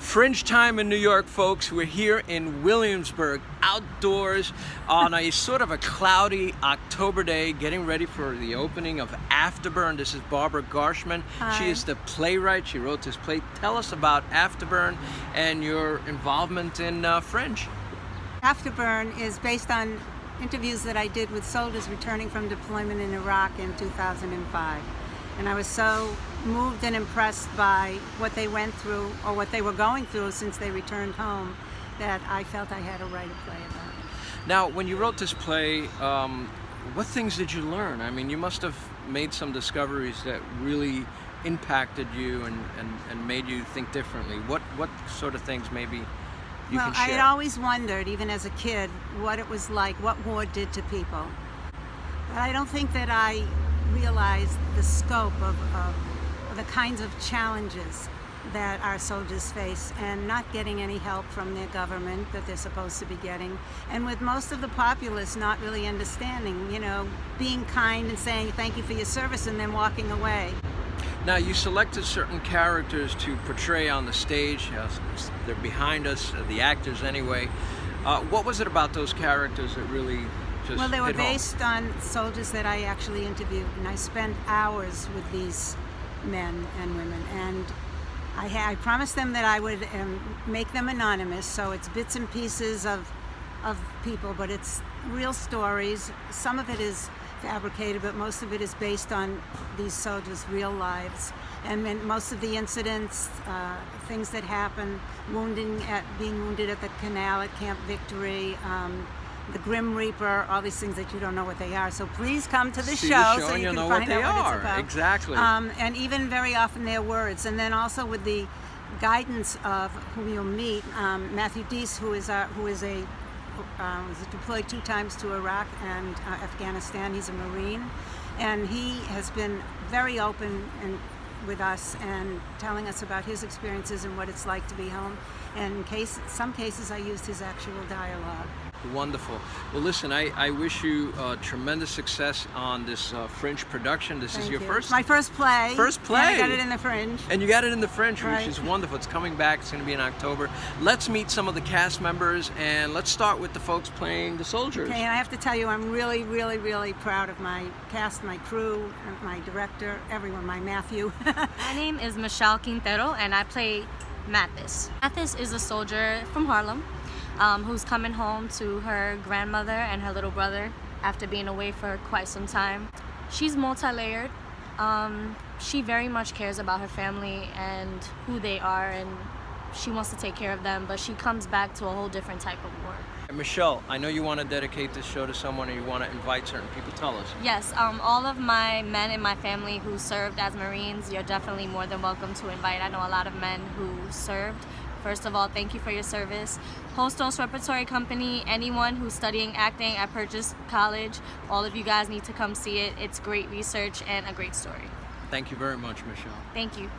Fringe time in New York, folks. We're here in Williamsburg, outdoors on a sort of a cloudy October day, getting ready for the opening of Afterburn. This is Barbara Garshman. Hi. She is the playwright. She wrote this play. Tell us about Afterburn and your involvement in Fringe. Afterburn is based on interviews that I did with soldiers returning from deployment in Iraq in 2005. And I was so moved and impressed by what they went through, or what they were going through since they returned home, that I felt I had to write a play about it. Now, when you wrote this play, what things did you learn? I mean, you must have made some discoveries that really impacted you and made you think differently. What sort of things maybe you can share? I had always wondered, even as a kid, what it was like, what war did to people. But I don't think that I realized the scope of the kinds of challenges that our soldiers face, and not getting any help from their government that they're supposed to be getting, and with most of the populace not really understanding, you know, being kind and saying thank you for your service and then walking away. Now, you selected certain characters to portray on the stage. They're behind us, the actors anyway. What was it about those characters that really just Well, they were hit home? based on soldiers that I actually interviewed, and I spent hours with these men and women, and I promised them that I would make them anonymous, so it's bits and pieces of people, but it's real stories. Some of it is fabricated, but most of it is based on these soldiers' real lives. And then most of the incidents, things that happen, being wounded at the canal at Camp Victory, the Grim Reaper, all these things that you don't know what they are. So please come to the See show the so and you you'll can know find what they out what are. it's about. Exactly. And even very often their words. And then also with the guidance of who you'll meet, Matthew Deese, who was deployed 2 times to Iraq and Afghanistan. He's a Marine, and he has been very open with us and telling us about his experiences and what it's like to be home. And in some cases, I used his actual dialogue. Wonderful. Well, listen, I wish you tremendous success on this Fringe production. This is your first? My first play. First play? And I got it in the Fringe. And you got it in the Fringe, Right. which is wonderful. It's coming back. It's going to be in October. Let's meet some of the cast members, and let's start with the folks playing the soldiers. Okay, and I have to tell you, I'm really, really, really proud of my cast, my crew, my director, everyone, my Matthew. My name is Michelle Quintero, and I play Mathis. Mathis is a soldier from Harlem who's coming home to her grandmother and her little brother after being away for quite some time. She's multi-layered. She very much cares about her family and who they are, and she wants to take care of them, but she comes back to a whole different type of work. Michelle, I know you want to dedicate this show to someone, and you want to invite certain people. Tell us. Yes, all of my men in my family who served as Marines, you're definitely more than welcome to invite. I know a lot of men who served. First of all, thank you for your service. Hostos Repertory Company, anyone who's studying acting at Purchase College, all of you guys need to come see it. It's great research and a great story. Thank you very much, Michelle. Thank you.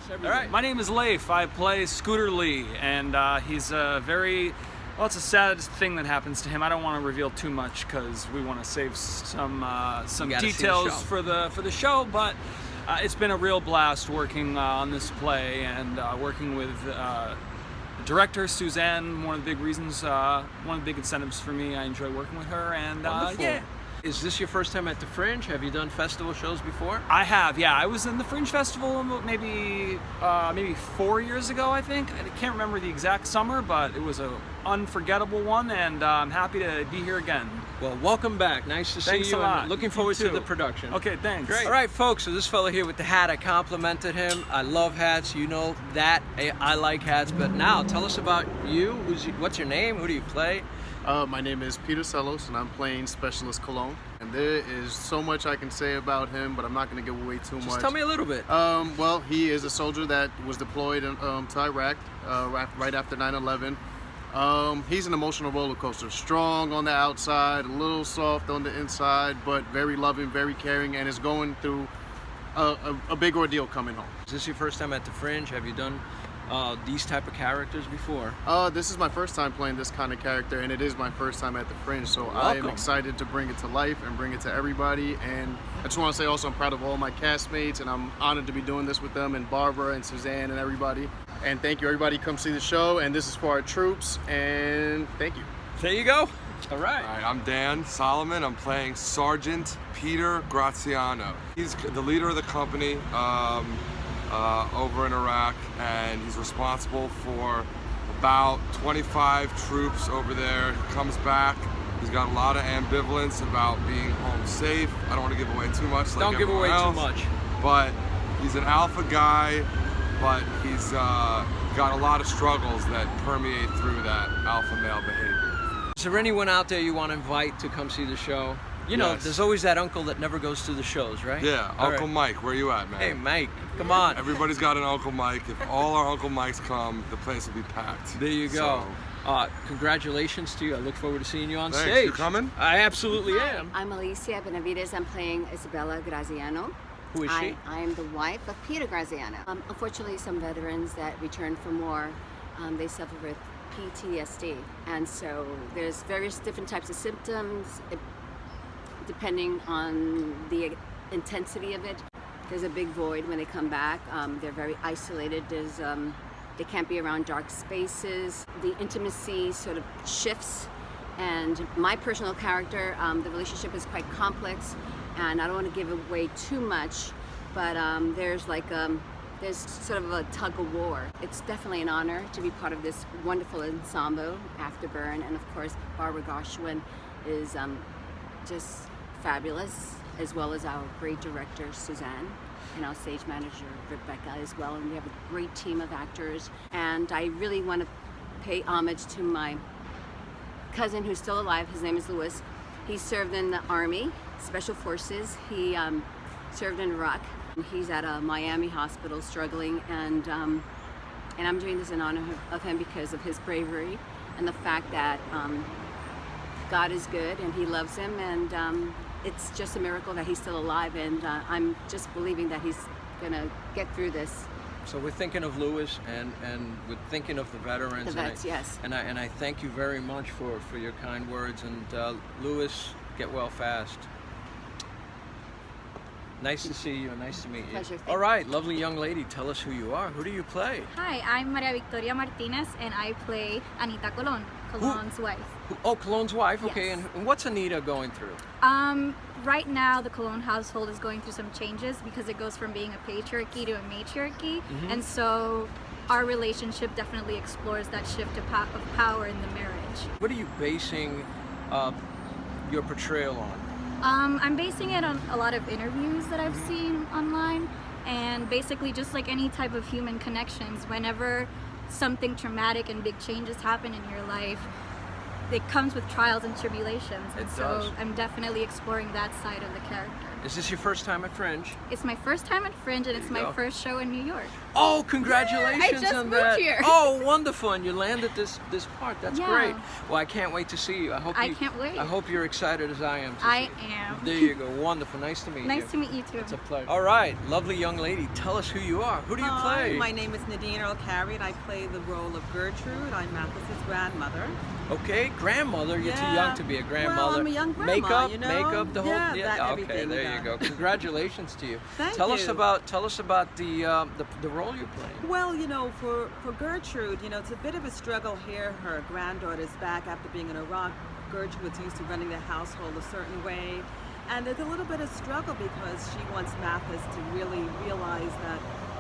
All right. My name is Lafe. I play Scooter Lee, and he's a very, well, it's a sad thing that happens to him. I don't want to reveal too much because we want to save some details for the show, but it's been a real blast working on this play and working with director Suzanne. One of the big reasons, one of the big incentives for me. I enjoy working with her, and yeah. Is this your first time at the Fringe? Have you done festival shows before? I have, yeah. I was in the Fringe Festival maybe 4 years ago, I think. I can't remember the exact summer, but it was an unforgettable one, and I'm happy to be here again. Well, welcome back. Nice to see Thanks you. a lot. And looking forward You to the too. production. Okay, thanks. Great. All right, folks. So this fella here with the hat, I complimented him. I love hats. You know that. I like hats. But now, tell us about you. What's your name? Who do you play? My name is Peter Celos, and I'm playing Specialist Cologne. And there is so much I can say about him, but I'm not going to give away too much. Just tell me a little bit. Well, he is a soldier that was deployed to Iraq right after 9/11. He's an emotional roller coaster. Strong on the outside, a little soft on the inside, but very loving, very caring, and is going through a big ordeal coming home. Is this your first time at the Fringe? Have you done these type of characters before? This is my first time playing this kind of character, and it is my first time at the Fringe, so I am excited to bring it to life and bring it to everybody. And I just want to say also I'm proud of all my castmates, and I'm honored to be doing this with them, and Barbara and Suzanne and everybody. And thank you, everybody. Come see the show. And this is for our troops. And thank you. There you go. All right. All right, I'm Dan Solomon. I'm playing Sergeant Peter Graziano. He's the leader of the company over in Iraq, and he's responsible for about 25 troops over there. He comes back. He's got a lot of ambivalence about being home safe. I don't want to give away too much. Like Don't give away else, too much. But he's an alpha guy, but he's got a lot of struggles that permeate through that alpha male behavior. Is there anyone out there you want to invite to come see the show? You know, Yes. there's always that uncle that never goes to the shows, right? Yeah, All Uncle right. Mike, where you at, man? Hey, Mike, come on. Everybody's got an Uncle Mike. If all our Uncle Mikes come, the place will be packed. There you go. So, Congratulations to you. I look forward to seeing you on thanks. stage. You coming? I absolutely am. I'm Alicia Benavides. I'm playing Isabella Graziano. Who is she? I am the wife of Peter Graziano. Unfortunately, some veterans that return from war, they suffer with PTSD. And so there's various different types of symptoms depending on the intensity of it. There's a big void when they come back. They're very isolated. They can't be around dark spaces. The intimacy sort of shifts. And my personal character, the relationship is quite complex, and I don't want to give away too much, but there's sort of a tug of war. It's definitely an honor to be part of this wonderful ensemble, Afterburn, and of course Barbara Garshman is just fabulous, as well as our great director Suzanne and our stage manager Rebecca as well, and we have a great team of actors. And I really want to pay homage to my cousin who's still alive. His name is Louis. He served in the Army Special Forces. He served in Iraq. He's at a Miami hospital struggling, and I'm doing this in honor of him because of his bravery and the fact that God is good and he loves him, and it's just a miracle that he's still alive, and I'm just believing that he's gonna get through this. So we're thinking of Lewis, and we're thinking of the veterans. The vets, yes. And I thank you very much for your kind words. And Lewis, get well fast. Nice to see you. Nice to meet you. Pleasure. Thank All right, lovely young lady. Tell us who you are. Who do you play? Hi, I'm Maria Victoria Martinez, and I play Anita Colon, Colon's wife. Oh, Colon's wife. Okay, Yes. and what's Anita going through? Right now, the Colon household is going through some changes because it goes from being a patriarchy to a matriarchy, and so our relationship definitely explores that shift of power in the marriage. What are you basing your portrayal on? I'm basing it on a lot of interviews that I've seen online, and basically just like any type of human connections, whenever something traumatic and big changes happen in your life, it comes with trials and tribulations, and It so does. I'm definitely exploring that side of the character. Is this your first time at Fringe? It's my first time at Fringe, and it's There you my go. first show in New York. Oh, congratulations I just on moved that! here. Oh, wonderful! And you landed this part. That's Yeah. great. Well, I can't wait to see you. I can't wait. I hope you're excited as I am. To I see. am. There you go. Wonderful. Nice to meet you. Nice to meet you too. It's a pleasure. All right, lovely young lady. Tell us who you are. Who do you Hi, play? my name is Nadine Earl Kerry, and I play the role of Gertrude. I'm Mathis's grandmother. Okay, grandmother. You're too Yeah. young to be a grandmother. Well, I'm a young grandma, Makeup, you know? makeup, the whole. Yeah, that, Okay, everything, there yeah. you go. Congratulations to you. Thank tell us you. about the role you're playing. Well, you know, for Gertrude, you know, it's a bit of a struggle here. Her granddaughter's back after being in Iraq. Gertrude was used to running the household a certain way. And there's a little bit of struggle because she wants Mathis to really realize that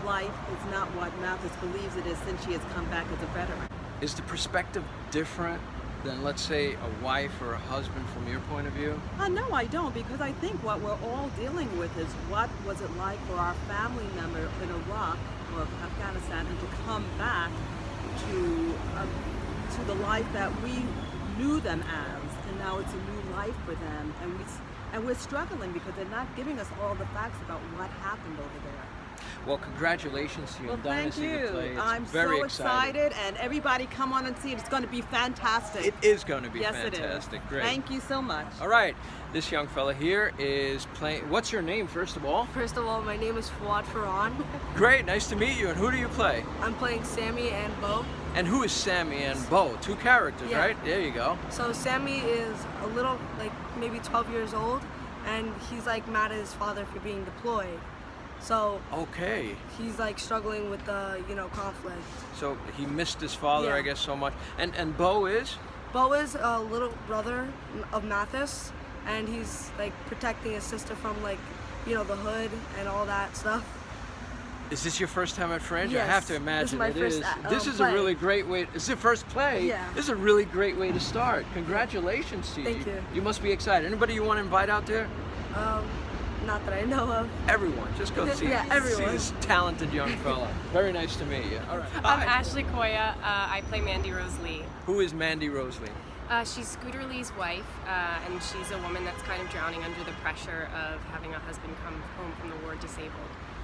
life is not what Mathis believes it is since she has come back as a veteran. Is the perspective different than, let's say, a wife or a husband from your point of view? No, I don't, because I think what we're all dealing with is what was it like for our family member in Iraq or Afghanistan and to come back to the life that we knew them as, and now it's a new life for them, and we're struggling because they're not giving us all the facts about what happened over there. Well, congratulations to you. Well, I'm dying to thank see the play. you. It's I'm very so excited, and everybody come on and see it. It's going to be fantastic. It is going to be yes, fantastic. it is. Great. Thank you so much. All right, this young fella here is playing. What's your name, first of all? First of all, my name is Fuad Farhan. Great, nice to meet you. And who do you play? I'm playing Sammy and Bo. And who is Sammy and Bo? Two characters, Yeah. right? There you go. So Sammy is a little, like maybe 12 years old, and he's like mad at his father for being deployed. So Okay. he's like struggling with the, you know, conflict. So he missed his father, Yeah. I guess, so much. And Bo is? Bo is a little brother of Mathis, and he's like protecting his sister from like, you know, the hood and all that stuff. Is this your first time at Fringe? I Yes, have to this is imagine my it first, is. This is a play. really great way. It's your first play. Yeah. This is a really great way to start. Congratulations to you. Thank you. You must be excited. Anybody you want to invite out there? Not that I know of. Everyone. Just go see, Yeah, see everyone. this talented young fella. Very nice to meet you. All right. I'm Hi. Ashley Koya. I play Mandy Rosalie. Who is Mandy Rosalie? She's Scooter Lee's wife, and she's a woman that's kind of drowning under the pressure of having a husband come home from the war disabled,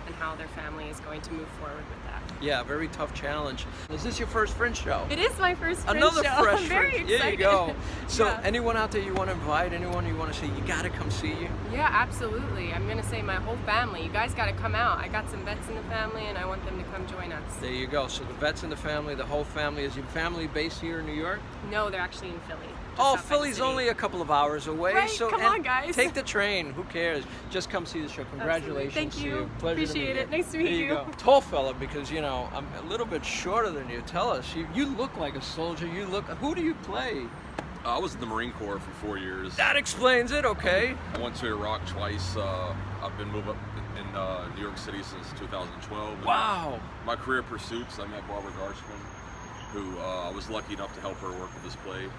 and how their family is going to move forward with that. Yeah, very tough challenge. Is this your first Fringe show? It is my first Fringe Another show. fresh I'm very Fringe. excited. There you go. So Yeah. anyone out there you want to invite, anyone you want to say, you got to come see you? Yeah, absolutely. I'm gonna say my whole family. You guys got to come out. I got some vets in the family, and I want them to come join us. There you go. So the vets in the family, the whole family. Is your family based here in New York? No, they're actually in Philly. just Oh, outside the Philly's city. only a couple of hours away. Right? So Come and on, guys. Take the train. Who cares? Just come see the show. Congratulations Thank to you. you. Pleasure to Appreciate meet it. you. Nice to meet There you you. go. Tall fella, because you know I'm a little bit shorter than you. Tell us. You look like a soldier. You look. Who do you play? I was in the Marine Corps for 4 years. That explains it. Okay. I went to Iraq twice. I've been moved up in New York City since 2012. And Wow. My career pursuits, I met Barbara Garshman, who I was lucky enough to help her work with this play.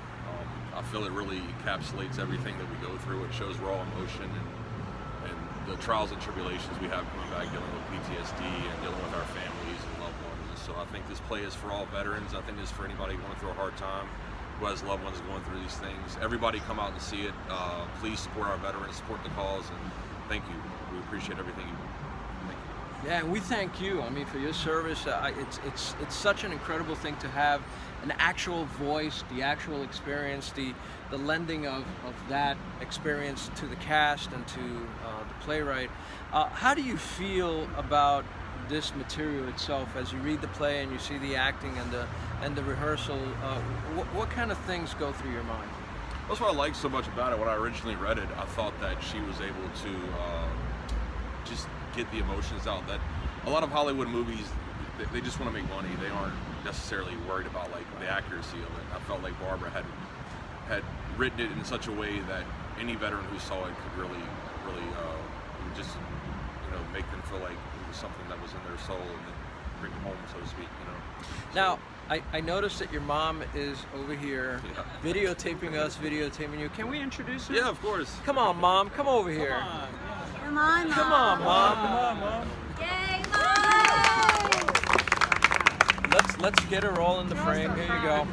I feel it really encapsulates everything that we go through. It shows raw emotion and the trials and tribulations we have coming back dealing with PTSD and dealing with our families and loved ones. And so I think this play is for all veterans. I think it's for anybody going through a hard time, who has loved ones going through these things. Everybody come out and see it. Please support our veterans, support the cause, and thank you. We appreciate everything you do. Thank you. Yeah, and we thank you. I mean, for your service. It's such an incredible thing to have an actual voice, the actual experience, the lending of that experience to the cast and to the playwright. How do you feel about this material itself as you read the play and you see the acting and the rehearsal? What kind of things go through your mind? That's what I liked so much about it. When I originally read it, I thought that she was able to just get the emotions out. That a lot of Hollywood movies, they just want to make money. They aren't necessarily worried about like the accuracy of it. I felt like Barbara had written it in such a way that any veteran who saw it could really just make them feel like it was something that was in their soul and then bring them home, so to speak. Now, I noticed that your mom is over here videotaping us, videotaping you. Can we introduce her? Yeah, of course. Come on, Mom. Come over here. Come on, Mom. Come on, Mom. Come on, Mom. Yay, Let's get her all in the frame. Here you go.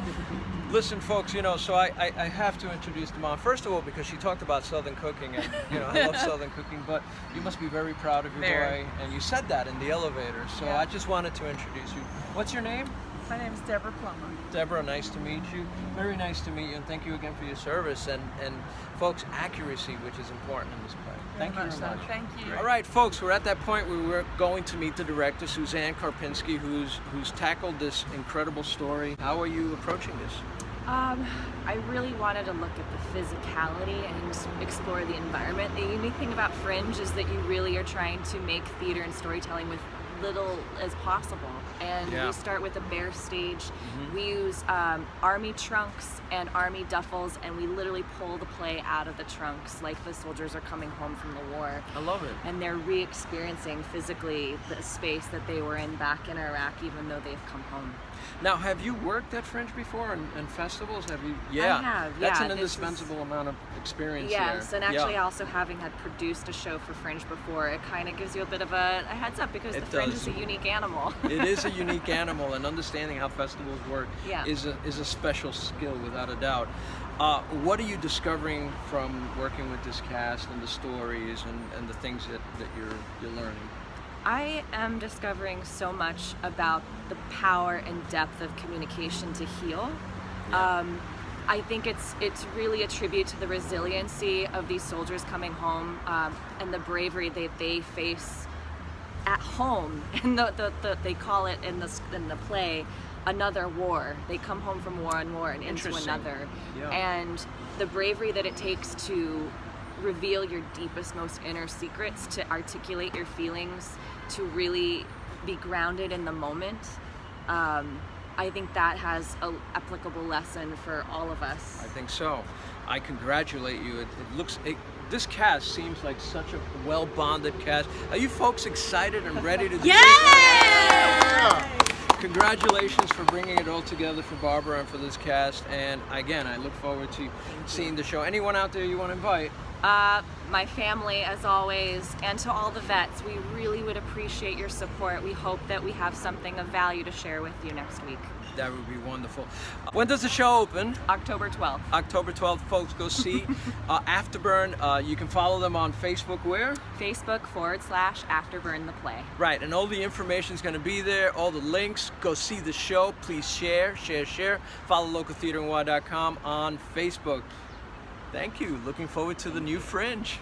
Listen, folks, so I have to introduce the mom. First of all, because she talked about Southern cooking, and I love Southern cooking, but you must be very proud of your boy, and you said that in the elevator, so I just wanted to introduce you. What's your name? My name is Deborah Plummer. Deborah, nice to meet you. Very nice to meet you, and thank you again for your service. And folks, accuracy, which is important in this play. Thank you very much. Thank you. All right, folks, we're at that point where we're going to meet the director, Suzanne Karpinski, who's tackled this incredible story. How are you approaching this? I really wanted to look at the physicality and explore the environment. The unique thing about Fringe is that you really are trying to make theater and storytelling with little as possible. And we start with a bare stage. We use army trunks and army duffels, and we literally pull the play out of the trunks like the soldiers are coming home from the war. I love it. And they're re-experiencing physically the space that they were in back in Iraq, even though they've come home. Now, have you worked at Fringe before and festivals? Have you? Yeah. I have, That's yeah. an indispensable amount of experience Yes, there. and actually also having had produced a show for Fringe before, it kind of gives you a bit of a heads up because the Fringe is a unique animal. It is a unique animal, and understanding how festivals work is a special skill without a doubt. What are you discovering from working with this cast and the stories and the things that you're learning? I am discovering so much about the power and depth of communication to heal. I think it's really a tribute to the resiliency of these soldiers coming home and the bravery that they face at home. And they call it in the play another war. They come home from war and war and into another. And the bravery that it takes to reveal your deepest, most inner secrets, to articulate your feelings, to really be grounded in the moment. I think that has an applicable lesson for all of us. I think so. I congratulate you. This cast seems like such a well-bonded cast. Are you folks excited and ready to do Yeah! Congratulations for bringing it all together for Barbara and for this cast. And again, I look forward to seeing the show. Anyone out there you want to invite? My family, as always, and to all the vets, we really would appreciate your support. We hope that we have something of value to share with you next week. That would be wonderful. When does the show open? October 12th. October 12th, folks, go see Afterburn. You can follow them on Facebook, where? Facebook.com/Afterburn the play. Right, and all the information is going to be there, all the links. Go see the show. Please share. Follow LocalTheatreNY.com on Facebook. Thank you. Looking forward to the new Fringe.